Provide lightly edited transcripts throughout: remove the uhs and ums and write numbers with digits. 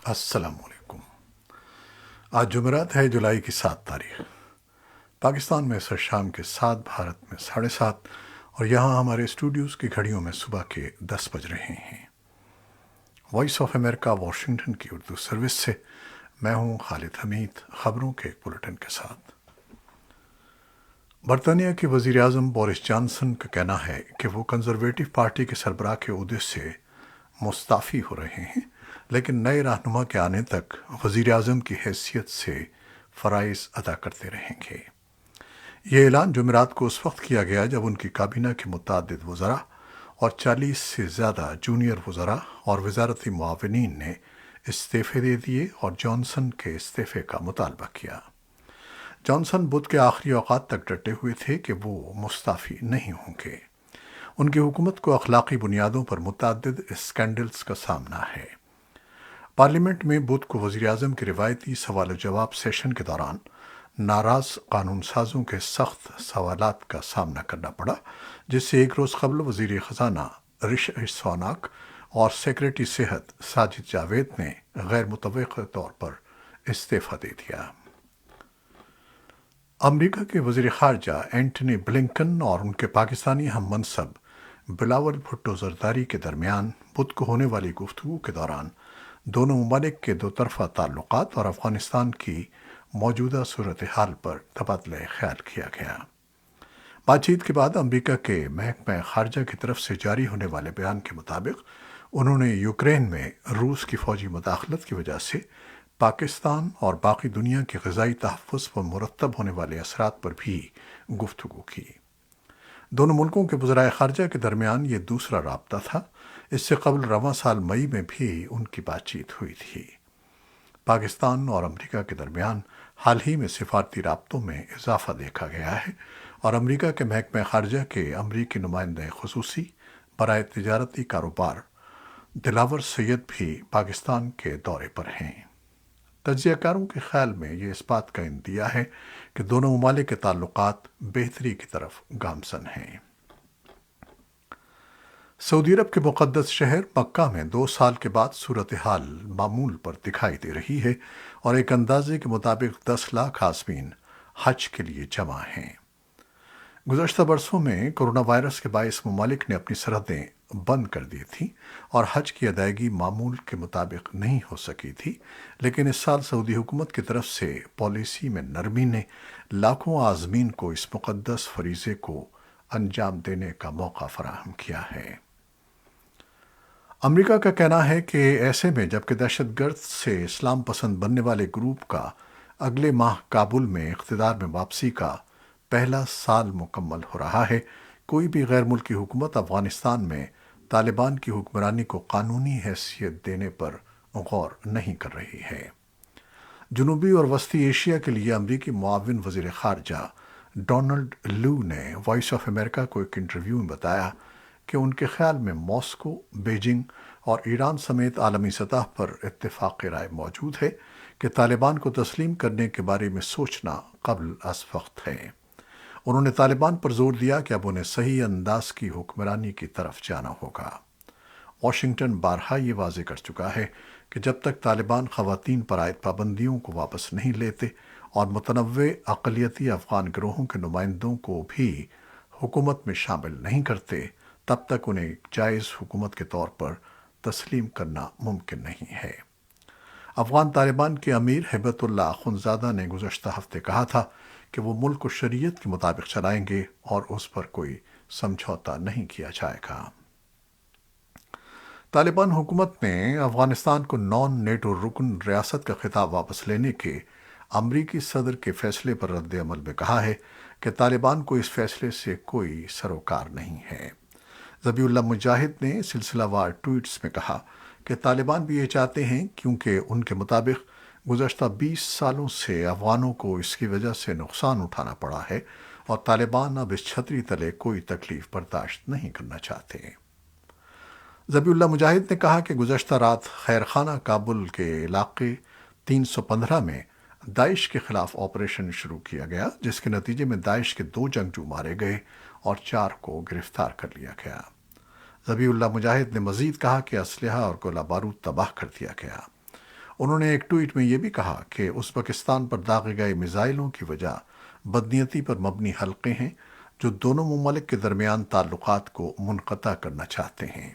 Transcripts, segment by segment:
السلام علیکم۔ آج جمعرات ہے، جولائی کی 7 تاریخ۔ پاکستان میں سر شام کے 7، بھارت میں 7:30، اور یہاں ہمارے اسٹوڈیوز کی گھڑیوں میں صبح کے 10 بج رہے ہیں۔ وائس آف امریکہ واشنگٹن کی اردو سروس سے میں ہوں خالد حمید، خبروں کے ایک بلٹن کے ساتھ۔ برطانیہ کے وزیر اعظم بورس جانسن کا کہنا ہے کہ وہ کنزرویٹو پارٹی کے سربراہ کے عہدے سے مستعفی ہو رہے ہیں، لیکن نئے رہنما کے آنے تک وزیر اعظم کی حیثیت سے فرائض ادا کرتے رہیں گے۔ یہ اعلان جمعرات کو اس وقت کیا گیا جب ان کی کابینہ کے متعدد وزراء اور 40 سے زیادہ جونیئر وزراء اور وزارتی معاونین نے استعفے دے دیے اور جانسن کے استعفے کا مطالبہ کیا۔ جانسن بدھ کے آخری اوقات تک ڈٹے ہوئے تھے کہ وہ مستعفی نہیں ہوں گے۔ ان کی حکومت کو اخلاقی بنیادوں پر متعدد اسکینڈلز کا سامنا ہے۔ پارلیمنٹ میں بدھ کو وزیر اعظم کے روایتی سوال و جواب سیشن کے دوران ناراض قانون سازوں کے سخت سوالات کا سامنا کرنا پڑا، جس سے ایک روز قبل وزیر خزانہ رشی سوناک اور سیکریٹری صحت ساجد جاوید نے غیر متوقع طور پر استعفیٰ دے دیا۔ امریکہ کے وزیر خارجہ اینٹنی بلنکن اور ان کے پاکستانی ہم منصب بلاول بھٹو زرداری کے درمیان بدھ کو ہونے والی گفتگو کے دوران دونوں ممالک کے دو طرفہ تعلقات اور افغانستان کی موجودہ صورتحال پر تبادلہ خیال کیا گیا۔ بات چیت کے بعد امریکہ کے محکمہ خارجہ کی طرف سے جاری ہونے والے بیان کے مطابق انہوں نے یوکرین میں روس کی فوجی مداخلت کی وجہ سے پاکستان اور باقی دنیا کے غذائی تحفظ پر مرتب ہونے والے اثرات پر بھی گفتگو کی۔ دونوں ملکوں کے وزرائے خارجہ کے درمیان یہ دوسرا رابطہ تھا۔ اس سے قبل رواں سال مئی میں بھی ان کی بات چیت ہوئی تھی۔ پاکستان اور امریکہ کے درمیان حال ہی میں سفارتی رابطوں میں اضافہ دیکھا گیا ہے، اور امریکہ کے محکمہ خارجہ کے امریکی نمائندہ خصوصی برائے تجارتی کاروبار دلاور سید بھی پاکستان کے دورے پر ہیں۔ تجزیہ کاروں کے خیال میں یہ اس بات کا اندیہ ہے کہ دونوں ممالک کے تعلقات بہتری کی طرف گامزن ہیں۔ سعودی عرب کے مقدس شہر مکہ میں 2 سال کے بعد صورتحال معمول پر دکھائی دے رہی ہے، اور ایک اندازے کے مطابق 10 لاکھ عازمین حج کے لیے جمع ہیں۔ گزشتہ برسوں میں کورونا وائرس کے باعث ممالک نے اپنی سرحدیں بند کر دی تھیں اور حج کی ادائیگی معمول کے مطابق نہیں ہو سکی تھی، لیکن اس سال سعودی حکومت کی طرف سے پالیسی میں نرمی نے لاکھوں عازمین کو اس مقدس فریضے کو انجام دینے کا موقع فراہم کیا ہے۔ امریکہ کا کہنا ہے کہ ایسے میں جبکہ دہشت گرد سے اسلام پسند بننے والے گروپ کا اگلے ماہ کابل میں اقتدار میں واپسی کا پہلا سال مکمل ہو رہا ہے، کوئی بھی غیر ملکی حکومت افغانستان میں طالبان کی حکمرانی کو قانونی حیثیت دینے پر غور نہیں کر رہی ہے۔ جنوبی اور وسطی ایشیا کے لیے امریکی معاون وزیر خارجہ ڈونلڈ لو نے وائس آف امریکہ کو ایک انٹرویو میں بتایا کہ ان کے خیال میں ماسکو، بیجنگ اور ایران سمیت عالمی سطح پر اتفاق رائے موجود ہے کہ طالبان کو تسلیم کرنے کے بارے میں سوچنا قبل از وقت ہے۔ انہوں نے طالبان پر زور دیا کہ اب انہیں صحیح انداز کی حکمرانی کی طرف جانا ہوگا۔ واشنگٹن بارہا یہ واضح کر چکا ہے کہ جب تک طالبان خواتین پر عائد پابندیوں کو واپس نہیں لیتے اور متنوع اقلیتی افغان گروہوں کے نمائندوں کو بھی حکومت میں شامل نہیں کرتے، تب تک انہیں ایک جائز حکومت کے طور پر تسلیم کرنا ممکن نہیں ہے۔ افغان طالبان کے امیر ہیبت اللہ اخندزادہ نے گزشتہ ہفتے کہا تھا کہ وہ ملک کو شریعت کے مطابق چلائیں گے اور اس پر کوئی سمجھوتا نہیں کیا جائے گا۔ طالبان حکومت نے افغانستان کو نان نیٹو رکن ریاست کا خطاب واپس لینے کے امریکی صدر کے فیصلے پر رد عمل میں کہا ہے کہ طالبان کو اس فیصلے سے کوئی سروکار نہیں ہے۔ ذبیح اللہ مجاہد نے سلسلہ وار ٹویٹس میں کہا کہ طالبان بھی یہ چاہتے ہیں، کیونکہ ان کے مطابق گزشتہ 20 سالوں سے افغانوں کو اس کی وجہ سے نقصان اٹھانا پڑا ہے، اور طالبان اب اس چھتری تلے کوئی تکلیف برداشت نہیں کرنا چاہتے۔ ذبیح اللہ مجاہد نے کہا کہ گزشتہ رات خیر خانہ کابل کے علاقے 315 میں داعش کے خلاف آپریشن شروع کیا گیا، جس کے نتیجے میں داعش کے 2 جنگجو مارے گئے اور 4 کو گرفتار کر لیا گیا۔ ذبیح اللہ مجاہد نے مزید کہا کہ اسلحہ اور گولہ بارود تباہ کر دیا گیا۔ انہوں نے ایک ٹویٹ میں یہ بھی کہا کہ ازبکستان پر داغے گئے میزائلوں کی وجہ بدنیتی پر مبنی حلقے ہیں جو دونوں ممالک کے درمیان تعلقات کو منقطع کرنا چاہتے ہیں۔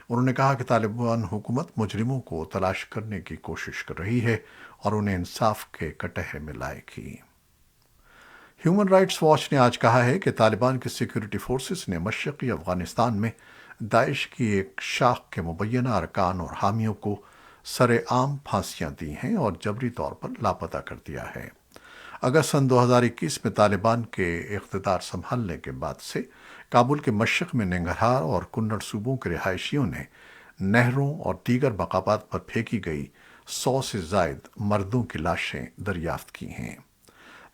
انہوں نے کہا کہ طالبان حکومت مجرموں کو تلاش کرنے کی کوشش کر رہی ہے اور انہیں انصاف کے کٹہرے میں لائے گی۔ ہیومن رائٹس واچ نے آج کہا ہے کہ طالبان کی سیکیورٹی فورسز نے مشرقی افغانستان میں داعش کی ایک شاخ کے مبینہ ارکان اور حامیوں کو سر عام پھانسیاں دی ہیں اور جبری طور پر لاپتہ کر دیا ہے۔ اگست سن 2021 میں طالبان کے اقتدار سنبھالنے کے بعد سے کابل کے مشرق میں ننگرہار اور کنڑ صوبوں کے رہائشیوں نے نہروں اور دیگر مقامات پر پھینکی گئی 100 سے زائد مردوں کی لاشیں دریافت کی ہیں۔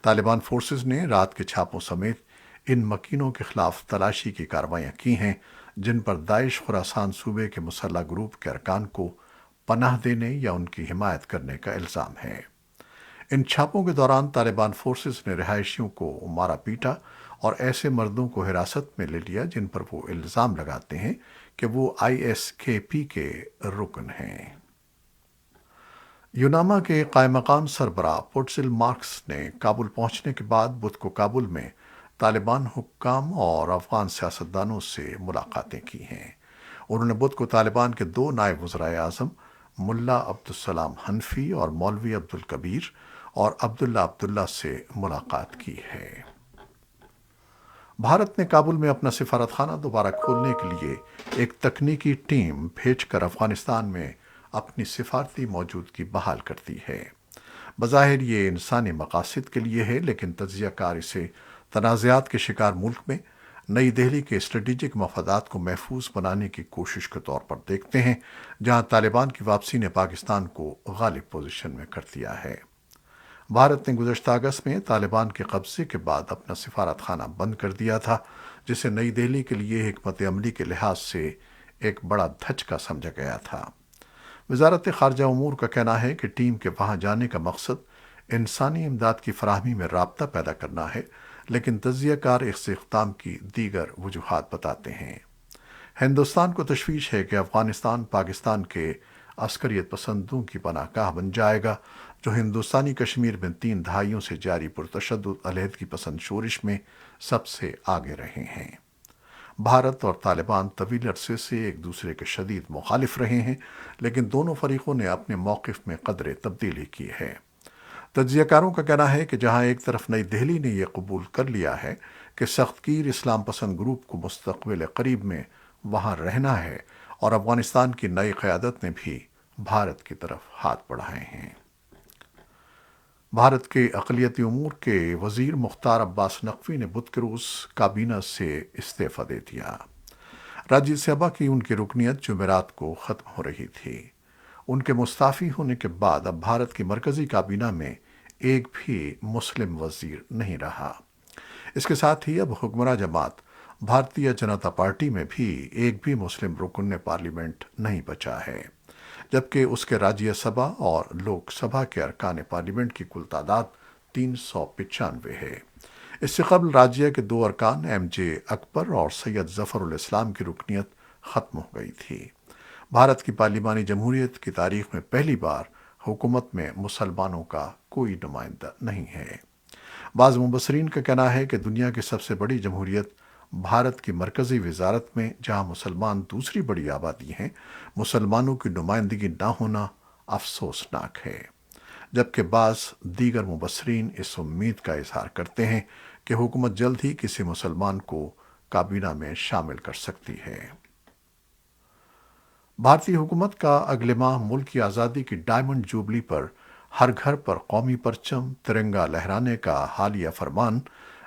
طالبان فورسز نے رات کے چھاپوں سمیت ان مکینوں کے خلاف تلاشی کی کارروائیاں کی ہیں جن پر داعش خراسان صوبے کے مسلح گروپ کے ارکان کو پناہ دینے یا ان کی حمایت کرنے کا الزام ہے۔ ان چھاپوں کے دوران طالبان فورسز نے رہائشیوں کو مارا پیٹا اور ایسے مردوں کو حراست میں لے لیا جن پر وہ الزام لگاتے ہیں کہ وہ ISKP کے رکن ہیں۔ یوناما کے قائم مقام سربراہ پورٹسل مارکس نے کابل پہنچنے کے بعد بدھ کو کابل میں طالبان حکام اور افغان سیاستدانوں سے ملاقاتیں کی ہیں۔ انہوں نے بدھ کو طالبان کے 2 نائب وزرائے اعظم ملا عبدالسلام حنفی اور مولوی عبدالکبیر اور عبداللہ عبداللہ سے ملاقات کی ہے۔ بھارت نے کابل میں اپنا سفارت خانہ دوبارہ کھولنے کے لیے ایک تکنیکی ٹیم بھیج کر افغانستان میں اپنی سفارتی موجودگی بحال کر دی ہے۔ بظاہر یہ انسانی مقاصد کے لیے ہے، لیکن تجزیہ کار اسے تنازعات کے شکار ملک میں نئی دہلی کے اسٹریٹجک مفادات کو محفوظ بنانے کی کوشش کے طور پر دیکھتے ہیں، جہاں طالبان کی واپسی نے پاکستان کو غالب پوزیشن میں کر دیا ہے۔ بھارت نے گزشتہ اگست میں طالبان کے قبضے کے بعد اپنا سفارت خانہ بند کر دیا تھا، جسے نئی دہلی کے لیے حکمت عملی کے لحاظ سے ایک بڑا دھچکا سمجھا گیا تھا۔ وزارت خارجہ امور کا کہنا ہے کہ ٹیم کے وہاں جانے کا مقصد انسانی امداد کی فراہمی میں رابطہ پیدا کرنا ہے، لیکن تجزیہ کار اس اقدام کی دیگر وجوہات بتاتے ہیں۔ ہندوستان کو تشویش ہے کہ افغانستان پاکستان کے عسکریت پسندوں کی پناہ گاہ بن جائے گا، جو ہندوستانی کشمیر میں 3 دہائیوں سے جاری پرتشدد علیحدگی پسند شورش میں سب سے آگے رہے ہیں۔ بھارت اور طالبان طویل عرصے سے ایک دوسرے کے شدید مخالف رہے ہیں، لیکن دونوں فریقوں نے اپنے موقف میں قدرے تبدیلی کی ہے۔ تجزیہ کاروں کا کہنا ہے کہ جہاں ایک طرف نئی دہلی نے یہ قبول کر لیا ہے کہ سخت گیر اسلام پسند گروپ کو مستقبل قریب میں وہاں رہنا ہے، اور افغانستان کی نئی قیادت نے بھی بھارت کی طرف ہاتھ بڑھائے ہیں۔ بھارت کے اقلیتی امور کے وزیر مختار عباس نقوی نے بدھ کے روز کابینہ سے استعفی دے دیا۔ راجیہ سبھا کی ان کی رکنیت جمعرات کو ختم ہو رہی تھی۔ ان کے مستعفی ہونے کے بعد اب بھارت کی مرکزی کابینہ میں ایک بھی مسلم وزیر نہیں رہا۔ اس کے ساتھ ہی اب حکمراں جماعت بھارتیہ جنتا پارٹی میں بھی ایک بھی مسلم رکن پارلیمنٹ نہیں بچا ہے، جبکہ اس کے راجیہ سبھا اور لوک سبھا کے ارکان پارلیمنٹ کی کل تعداد 395 ہے۔ اس سے قبل راجیہ کے 2 ارکان MJ اکبر اور سید ظفر الاسلام کی رکنیت ختم ہو گئی تھی۔ بھارت کی پارلیمانی جمہوریت کی تاریخ میں پہلی بار حکومت میں مسلمانوں کا کوئی نمائندہ نہیں ہے۔ بعض مبصرین کا کہنا ہے کہ دنیا کی سب سے بڑی جمہوریت بھارت کی مرکزی وزارت میں، جہاں مسلمان دوسری بڑی آبادی ہیں، مسلمانوں کی نمائندگی نہ ہونا افسوسناک ہے، جبکہ بعض دیگر مبصرین اس امید کا اظہار کرتے ہیں کہ حکومت جلد ہی کسی مسلمان کو کابینہ میں شامل کر سکتی ہے۔ بھارتی حکومت کا اگلے ماہ ملک کی آزادی کی ڈائمنڈ جوبلی پر ہر گھر پر قومی پرچم ترنگا لہرانے کا حالیہ فرمان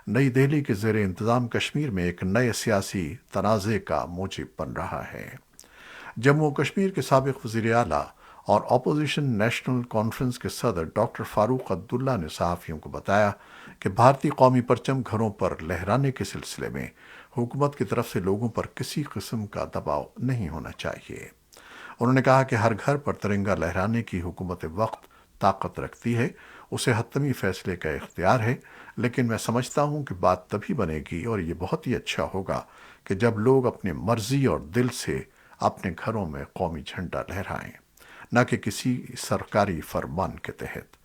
نئی دہلی کے زیر انتظام کشمیر میں ایک نئے سیاسی تنازع کا موجب بن رہا ہے۔ جموں و کشمیر کے سابق وزیر اعلیٰ اور اپوزیشن نیشنل کانفرنس کے صدر ڈاکٹر فاروق عبداللہ نے صحافیوں کو بتایا کہ بھارتی قومی پرچم گھروں پر لہرانے کے سلسلے میں حکومت کی طرف سے لوگوں پر کسی قسم کا دباؤ نہیں ہونا چاہیے۔ انہوں نے کہا کہ ہر گھر پر ترنگا لہرانے کی حکومت وقت طاقت رکھتی ہے، اسے حتمی فیصلے کا اختیار ہے، لیکن میں سمجھتا ہوں کہ بات تبھی بنے گی اور یہ بہت ہی اچھا ہوگا کہ جب لوگ اپنی مرضی اور دل سے اپنے گھروں میں قومی جھنڈا لہرائیں۔ نہ کہ کسی سرکاری فرمان کے تحت۔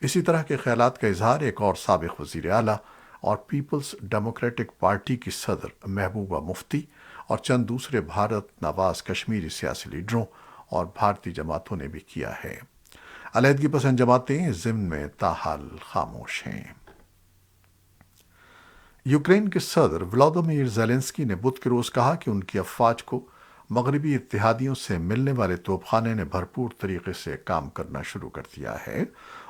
اسی طرح کے خیالات کا اظہار ایک اور سابق وزیر اعلیٰ اور پیپلز ڈیموکریٹک پارٹی کی صدر محبوبہ مفتی اور چند دوسرے بھارت نواز کشمیری سیاسی لیڈروں اور بھارتی جماعتوں نے بھی کیا ہے۔ علیحدگی پسند جماعتیں اس ضمن میں تاحال خاموش ہیں۔ یوکرین کے صدر ولادیمیر زیلنسکی نے بدھ کے روز کہا کہ ان کی افواج کو مغربی اتحادیوں سے ملنے والے توپ خانے نے بھرپور طریقے سے کام کرنا شروع کر دیا ہے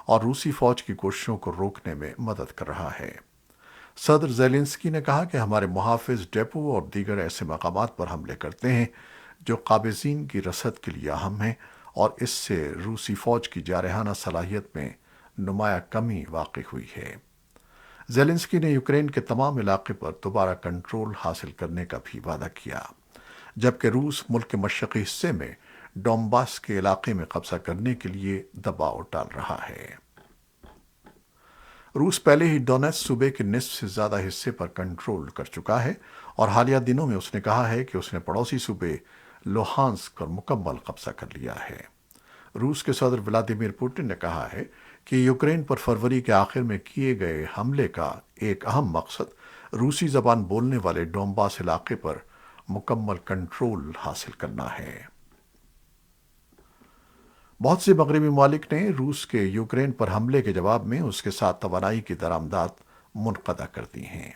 اور روسی فوج کی کوششوں کو روکنے میں مدد کر رہا ہے۔ صدر زیلنسکی نے کہا کہ ہمارے محافظ ڈیپو اور دیگر ایسے مقامات پر حملے کرتے ہیں جو قابضین کی رسد کے لیے اہم ہیں، اور اس سے روسی فوج کی جارحانہ صلاحیت میں نمایاں کمی واقع ہوئی ہے۔ زیلنسکی نے یوکرین کے تمام علاقے پر دوبارہ کنٹرول حاصل کرنے کا بھی وعدہ کیا، جبکہ روس ملک کے مشرقی حصے میں ڈونباس کے علاقے میں قبضہ کرنے کے لیے دباؤ ڈال رہا ہے۔ روس پہلے ہی ڈونیٹس صوبے کے نصف سے زیادہ حصے پر کنٹرول کر چکا ہے، اور حالیہ دنوں میں اس نے کہا ہے کہ اس نے پڑوسی صوبے لوہانسک پر مکمل قبضہ کر لیا ہے۔ روس کے صدر ولادیمیر پوٹن نے کہا ہے کہ یوکرین پر فروری کے آخر میں کیے گئے حملے کا ایک اہم مقصد روسی زبان بولنے والے ڈونباس علاقے پر مکمل کنٹرول حاصل کرنا ہے۔ بہت سے مغربی ممالک نے روس کے یوکرین پر حملے کے جواب میں اس کے ساتھ توانائی کی درآمدات منقطع کر دی ہیں،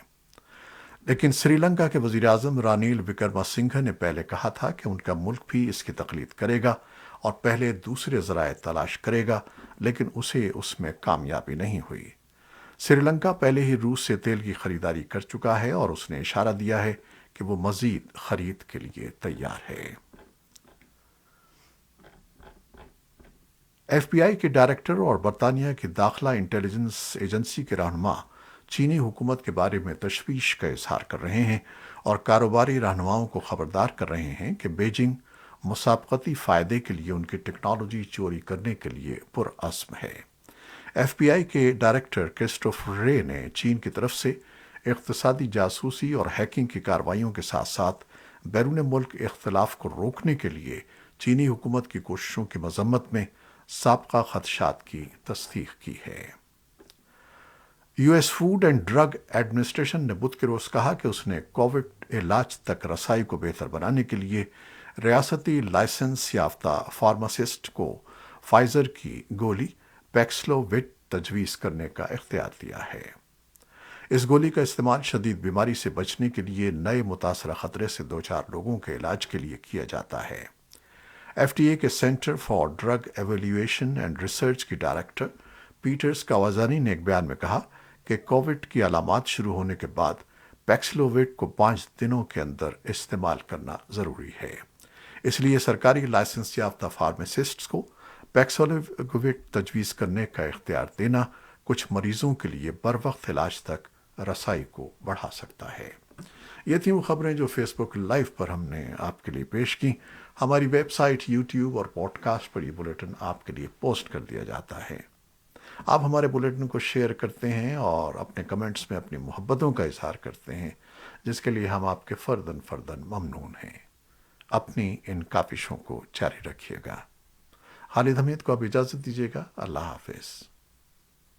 لیکن سری لنکا کے وزیر اعظم رانیل وکرما سنگھے نے پہلے کہا تھا کہ ان کا ملک بھی اس کی تقلید کرے گا اور پہلے دوسرے ذرائع تلاش کرے گا، لیکن اسے اس میں کامیابی نہیں ہوئی۔ سری لنکا پہلے ہی روس سے تیل کی خریداری کر چکا ہے اور اس نے اشارہ دیا ہے کہ وہ مزید خرید کے لیے تیار ہے۔ ایف بی آئی کے ڈائریکٹر اور برطانیہ کی داخلہ انٹیلیجنس ایجنسی کے رہنما چینی حکومت کے بارے میں تشویش کا اظہار کر رہے ہیں اور کاروباری رہنماؤں کو خبردار کر رہے ہیں کہ بیجنگ مسابقتی فائدے کے لیے ان کی ٹیکنالوجی چوری کرنے کے لیے پرعزم ہے۔ ایف بی آئی کے ڈائریکٹر کرسٹوفر رے نے چین کی طرف سے اقتصادی جاسوسی اور ہیکنگ کی کارروائیوں کے ساتھ ساتھ بیرون ملک اختلاف کو روکنے کے لیے چینی حکومت کی کوششوں کی مذمت میں سابقہ خدشات کی تصدیق کی ہے۔ U S food and drug administration نے بدھ کے روز کہا کہ اس نے کووڈ علاج تک رسائی کو بہتر بنانے کے لیے ریاستی لائسنس یافتہ فارماسسٹ کو فائزر کی گولی پیکسلووڈ تجویز کرنے کا اختیار دیا ہے۔ اس گولی کا استعمال شدید بیماری سے بچنے کے لیے نئے متاثرہ خطرے سے دوچار لوگوں کے علاج کے لیے کیا جاتا ہے۔ ایف ڈی اے کے centre for drug evaluation and research کی ڈائریکٹر پیٹرز کاوازانی نے ایک بیان میں کہا کہ کووڈ کی علامات شروع ہونے کے بعد پیکسلووڈ کو 5 دنوں کے اندر استعمال کرنا ضروری ہے۔ اس لیے سرکاری لائسنس یافتہ فارماسسٹس کو پیکسلووڈ تجویز کرنے کا اختیار دینا کچھ مریضوں کے لیے بروقت علاج تک رسائی کو بڑھا سکتا ہے۔ یہ تھیں وہ خبریں جو فیس بک لائیو پر ہم نے آپ کے لیے پیش کی۔ ہماری ویب سائٹ، یوٹیوب اور پوڈ کاسٹ پر یہ بلیٹن آپ کے لیے پوسٹ کر دیا جاتا ہے۔ آپ ہمارے بلیٹن کو شیئر کرتے ہیں اور اپنے کمنٹس میں اپنی محبتوں کا اظہار کرتے ہیں، جس کے لیے ہم آپ کے فرداً ممنون ہیں۔ اپنی ان کاوشوں کو جاری رکھیے گا۔ خالد حمید کو اب اجازت دیجیے گا۔ اللہ حافظ۔